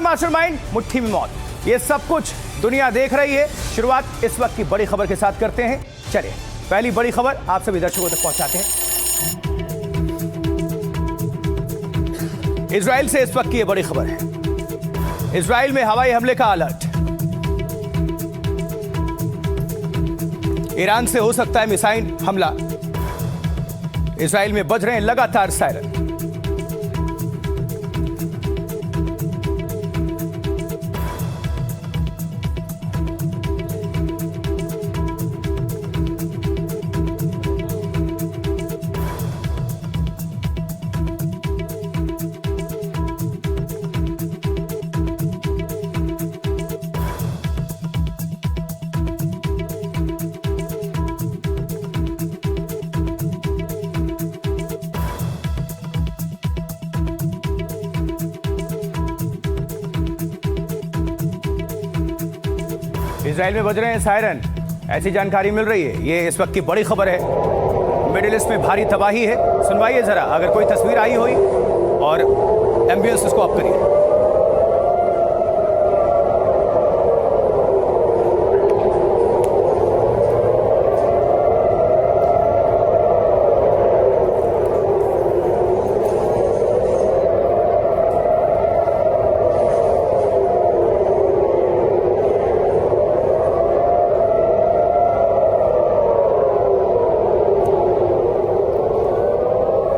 Mastermind, मुट्ठी में मौत। ये सब कुछ दुनिया देख रही है। शुरुआत इस वक्त की बड़ी खबर के साथ करते हैं। चलिए पहली बड़ी खबर आप सभी दर्शकों तक पहुंचाते हैं। इजराइल से इस वक्त की ये बड़ी खबर है। इजराइल में हवाई हमले का अलर्ट। ईरान से हो सकता है मिसाइल हमला। इजराइल में बज रहे हैं लगातार सायरन। इजराइल में बज रहे हैं सायरन, ऐसी जानकारी मिल रही है। ये इस वक्त की बड़ी खबर है। मिडिल ईस्ट में भारी तबाही है। सुनवाइए जरा, अगर कोई तस्वीर आई हुई और एम्बुलेंस उसको ऑफ करिए।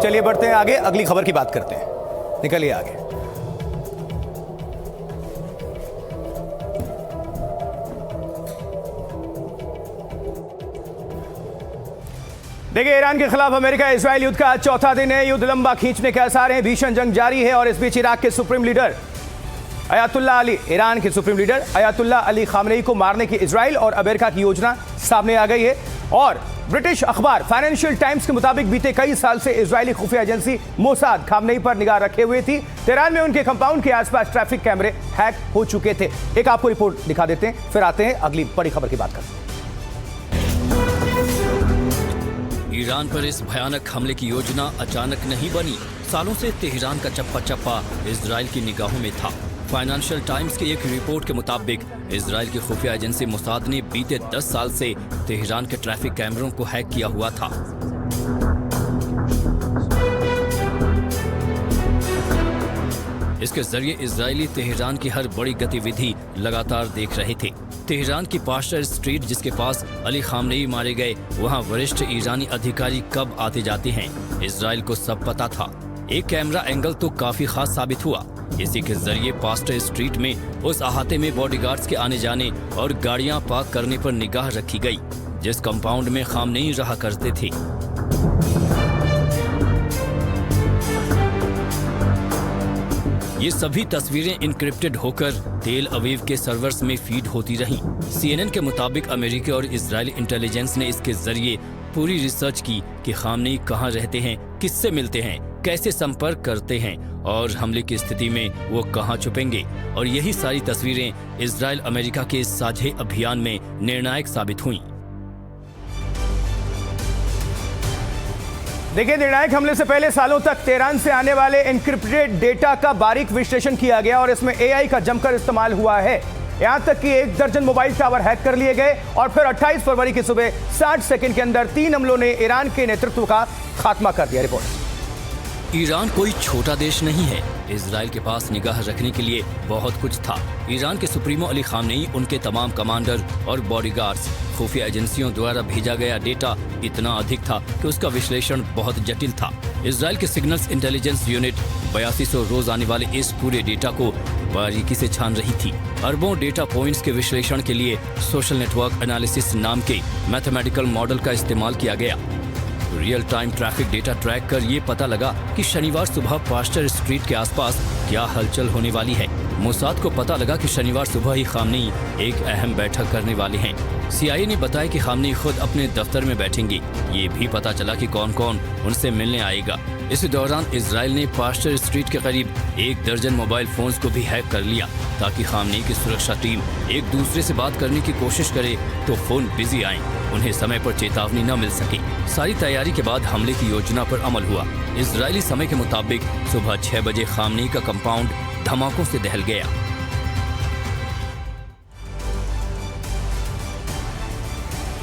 चलिए बढ़ते हैं आगे, अगली खबर की बात करते हैं। निकलिए आगे। देखिए, ईरान के खिलाफ अमेरिका इजराइल युद्ध का आज चौथा दिन है। युद्ध लंबा खींचने के आसार हैं। भीषण जंग जारी है और इस बीच इराक के supreme leader Ayatollah Ali, Iran के supreme leader Ayatollah Ali Khamenei को मारने की इजराइल और अमेरिका की योजना सामने आ गई है। और ब्रिटिश अखबार फाइनेंशियल टाइम्स के मुताबिक बीते कई साल से इजरायली खुफिया एजेंसी मोसाद खामनेई पर निगाह रखे हुए थी। तेहरान में उनके कंपाउंड के आसपास ट्रैफिक कैमरे हैक हो चुके थे। एक आपको रिपोर्ट दिखा देते हैं, फिर आते हैं अगली बड़ी खबर की बात करते हैं। ईरान पर इस भयानक हमले की योजना अचानक नहीं बनी। सालों से तेहरान का चप्पा चप्पा इजराइल की निगाहों में था। फाइनेंशियल टाइम्स की एक रिपोर्ट के मुताबिक इजराइल की खुफिया एजेंसी मोसाद ने बीते 10 साल से तेहरान के ट्रैफिक कैमरों को हैक किया हुआ था। इसके जरिए इजरायली तेहरान की हर बड़ी गतिविधि लगातार देख रहे थे। तेहरान की पास्टर स्ट्रीट, जिसके पास अली खामनेई मारे गए, वहां वरिष्ठ ईरानी अधिकारी कब आते जाते हैं, इजराइल को सब पता था। एक कैमरा एंगल तो काफी खास साबित हुआ। इसी के जरिए पास्टर स्ट्रीट में उस अहाते में बॉडीगार्ड्स के आने जाने और गाड़ियां पार्क करने पर निगाह रखी गई, जिस कंपाउंड में खामनेई रहा करते थे। ये सभी तस्वीरें इनक्रिप्टेड होकर तेल अवीव के सर्वर्स में फीड होती रहीं। CNN के मुताबिक अमेरिका और इजरायली इंटेलिजेंस ने इसके जरिए पूरी रिसर्च की कि खामनेई कहाँ रहते हैं, किससे मिलते हैं, कैसे संपर्क करते हैं और हमले की स्थिति में वो कहाँ छुपेंगे। और यही सारी तस्वीरें इजराइल अमेरिका के इस साझे अभियान में निर्णायक साबित हुई। देखिए, निर्णायक हमले से पहले सालों तक तेहरान से आने वाले एन्क्रिप्टेड डेटा का बारीक विश्लेषण किया गया और इसमें AI का जमकर इस्तेमाल हुआ है। यहां तक कि 1 दर्जन मोबाइल टावर हैक कर लिए गए और फिर 28 फरवरी की सुबह 60 सेकंड के अंदर 3 हमलों ने ईरान के नेतृत्व का खात्मा कर दिया। रिपोर्ट। ईरान कोई छोटा देश नहीं है। इजराइल के पास निगाह रखने के लिए बहुत कुछ था। ईरान के सुप्रीमो अली खामनेई, उनके तमाम कमांडर और बॉडीगार्ड्स, खुफिया एजेंसियों द्वारा भेजा गया डेटा इतना अधिक था कि उसका विश्लेषण बहुत जटिल था। इजराइल के सिग्नल्स इंटेलिजेंस यूनिट 8200 रोज आने वाले इस पूरे डेटा को बारीकी से छान रही थी। अरबों डेटा पॉइंट्स के विश्लेषण के लिए सोशल नेटवर्क एनालिसिस नाम के मैथमेटिकल मॉडल का इस्तेमाल किया गया। Real time traffic data track कर ये पता लगा कि शनिवार सुबह पास्टर स्ट्रीट के आसपास क्या हलचल होने वाली है। मोसाद को पता लगा कि शनिवार सुबह ही खामनेई एक अहम बैठक करने वाले हैं। CIA ने बताया कि खामनेई खुद अपने दफ्तर में बैठेंगे। ये भी पता चला कि कौन कौन उनसे मिलने आएगा। इस दौरान इजराइल ने पास्टर स्ट्रीट के करीब 1 दर्जन मोबाइल फोन्स को भी हैक कर लिया ताकि खामनेई की सुरक्षा टीम एक दूसरे से बात करने की कोशिश करे तो फोन बिजी आए, उन्हें समय पर चेतावनी न मिल सके। सारी तैयारी के बाद हमले की योजना पर अमल हुआ। इजरायली समय के मुताबिक सुबह 6 बजे खामनेई का कंपाउंड धमाकों से दहल गया।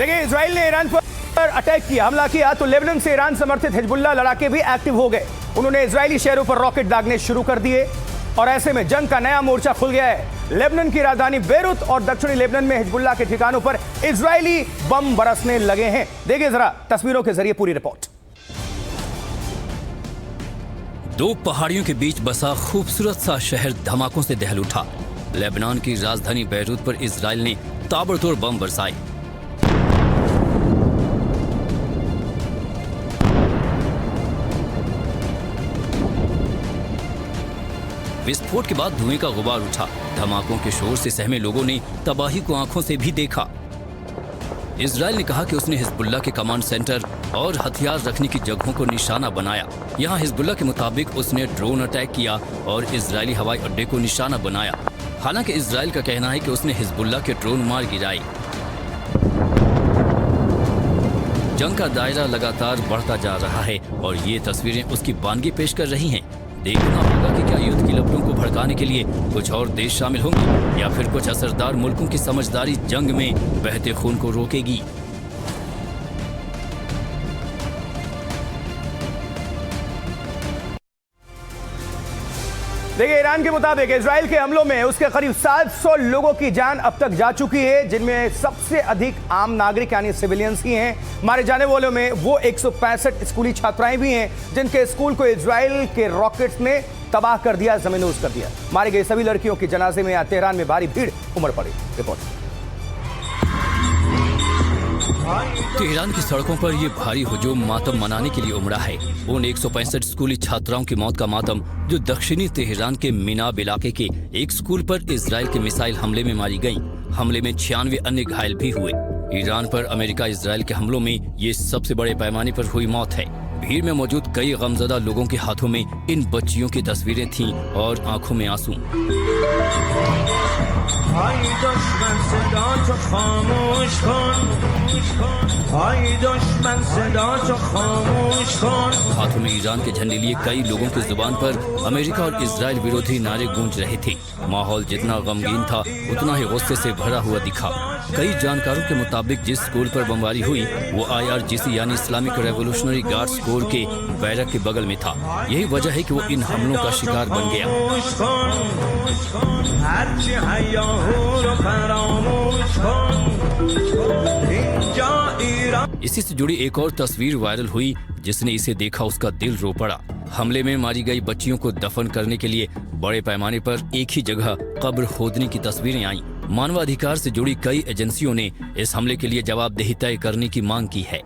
देखिए, इजराइल ने ईरान पर अटैक किया, हमला किया तो लेबनान से ईरान समर्थित हिजबुल्लाह लड़ाके भी एक्टिव हो गए। उन्होंने इजरायली शहरों पर रॉकेट दागने शुरू कर दिए और ऐसे में जंग का नया मोर्चा खुल गया है। लेबनान की राजधानी बेरूत और दक्षिणी लेबनान में हिजबुल्लाह के ठिकानों पर इजरायली बम बरसने लगे हैं। देखिए जरा तस्वीरों के जरिए पूरी रिपोर्ट। दो पहाड़ियों के बीच बसा खूबसूरत सा शहर धमाकों से दहल उठा। लेबनान की राजधानी बेरूत पर इजराइल ने ताबड़तोड़ बम बरसाए। विस्फोट के बाद धुएं का गुबार उठा। धमाकों के शोर से सहमे लोगों ने तबाही को आंखों से भी देखा। इजराइल ने कहा कि उसने हिजबुल्लाह के कमांड सेंटर और हथियार रखने की जगहों को निशाना बनाया। यहां हिजबुल्लाह के मुताबिक उसने ड्रोन अटैक किया और इजरायली हवाई अड्डे को निशाना बनाया। हालांकि इजराइल का कहना है कि उसने हिजबुल्लाह के ड्रोन मार गिराए। जंग का दायरा लगातार बढ़ता जा रहा है और ये तस्वीरें उसकी बानगी पेश कर रही हैं। देखना होगा कि क्या युद्ध की लपटों को भड़काने के लिए कुछ और देश शामिल होंगे या फिर कुछ असरदार मुल्कों की समझदारी जंग में बहते खून को रोकेगी। देखिए, ईरान के मुताबिक इजराइल के हमलों में उसके करीब 700 लोगों की जान अब तक जा चुकी है, जिनमें सबसे अधिक आम नागरिक यानी सिविलियंस ही हैं। मारे जाने वालों में वो 165 स्कूली छात्राएं भी हैं जिनके स्कूल को इजराइल के रॉकेट्स ने तबाह कर दिया, जमीनदोज कर दिया। मारी गई सभी लड़कियों की जनाजे में तेहरान में भारी भीड़ उमड़ पड़ी। रिपोर्ट। तेहरान की सड़कों पर ये भारी हुजूम मातम मनाने के लिए उमड़ा है। उन 165 स्कूली छात्राओं की मौत का मातम जो दक्षिणी तेहरान के मिनाब इलाके के एक स्कूल पर इजराइल के मिसाइल हमले में मारी गईं। हमले में 96 अन्य घायल भी हुए। ईरान पर अमेरिका इजराइल के हमलों में ये सबसे बड़े पैमाने पर हुई मौत है। भीड़ में मौजूद कई गमजदा लोगों के हाथों में इन बच्चियों की तस्वीरें थीं और आंखों में आंसू। हाथों में ईरान के झंडे लिए कई लोगों की जुबान पर अमेरिका और इजराइल विरोधी नारे गूंज रहे थे। माहौल जितना गमगीन था उतना ही गुस्से से भरा हुआ दिखा। कई जानकारों के मुताबिक जिस स्कूल पर बमबारी हुई वो IRGC यानी इस्लामिक रेवोल्यूशनरी गार्ड्स कोर के बैरक के बगल में था। यही वजह है कि वो इन हमलों का शिकार बन गया। इसी से जुड़ी एक और तस्वीर वायरल हुई। जिसने इसे देखा उसका दिल रो पड़ा। हमले में मारी गई बच्चियों को दफन करने के लिए बड़े पैमाने पर एक ही जगह कब्र खोदने की तस्वीरें आईं। मानवाधिकार से जुड़ी कई एजेंसियों ने इस हमले के लिए जवाबदेही तय करने की मांग की है।